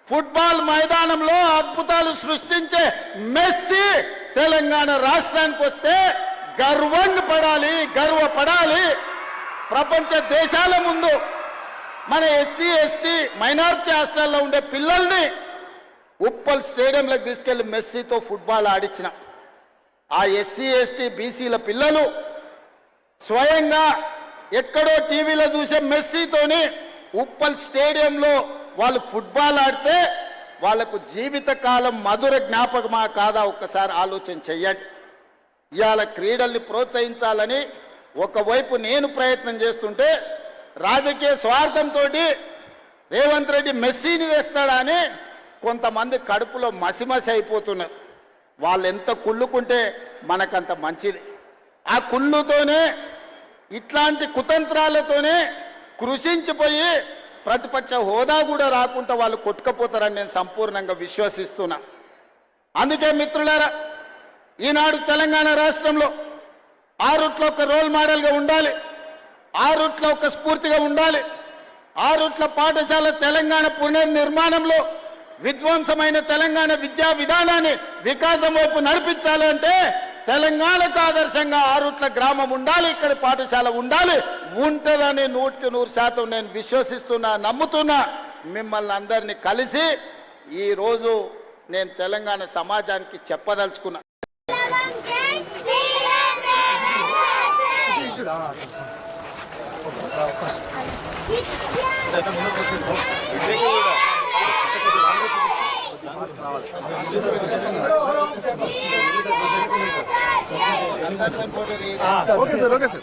Football మైదానంలో అద్భుతాలు సృష్టించే మెస్సీ తెలంగాణ రాష్ట్రానికి వస్తే గర్వపడాలి. ప్రపంచ దేశాల ముందు మన ఎస్సీ ఎస్టీ మైనారిటీ హాస్టల్లో ఉండే పిల్లల్ని ఉప్పల్ స్టేడియంలోకి తీసుకెళ్లి మెస్సీతో ఫుట్బాల్ ఆడించిన ఆ ఎస్సీ ఎస్టీ బీసీల పిల్లలు స్వయంగా ఎక్కడో టీవీలో చూసే మెస్సీతోని ఉప్పల్ స్టేడియంలో వాళ్ళు ఫుట్బాల్ ఆడితే వాళ్లకు జీవితకాలం మధుర జ్ఞాపకమా కాదా ఒక్కసారి ఆలోచన చెయ్యండి. ఇవాళ క్రీడల్ని ప్రోత్సహించాలని ఒకవైపు నేను ప్రయత్నం చేస్తుంటే రాజకీయ స్వార్థంతో రేవంత్ రెడ్డి మెస్సీని వేస్తాడని కొంతమంది కడుపులో మసిమసి అయిపోతున్నారు. వాళ్ళు ఎంత కుళ్ళుకుంటే మనకంత మంచిది. ఆ కుళ్ళుతోనే ఇట్లాంటి కుతంత్రాలతోనే కృషించిపోయి ప్రతిపక్ష హోదా కూడా రాకుండా వాళ్ళు కొట్టుకపోతారని నేను సంపూర్ణంగా విశ్వసిస్తున్నా. అందుకే మిత్రులారా, ఈనాడు తెలంగాణ రాష్ట్రంలో ఆ రూట్లో ఒక రోల్ మోడల్గా ఉండాలి, ఆ రూట్లో ఒక స్ఫూర్తిగా ఉండాలి. ఆ రూట్ల పాఠశాల తెలంగాణ పునర్నిర్మాణంలో విధ్వంసమైన తెలంగాణ విద్యా విధానాన్ని వికాసం వైపు నడిపించాలంటే తెలంగాణకు ఆదర్శంగా ఆ రూట్ల గ్రామం ఉండాలి, ఇక్కడ పాఠశాల ఉండాలి. ఉంటుందని 100% నేను విశ్వసిస్తున్నా, నమ్ముతున్నా. మిమ్మల్ని అందరినీ కలిసి ఈరోజు నేను తెలంగాణ సమాజానికి చెప్పదలుచుకున్నా. Okay sir.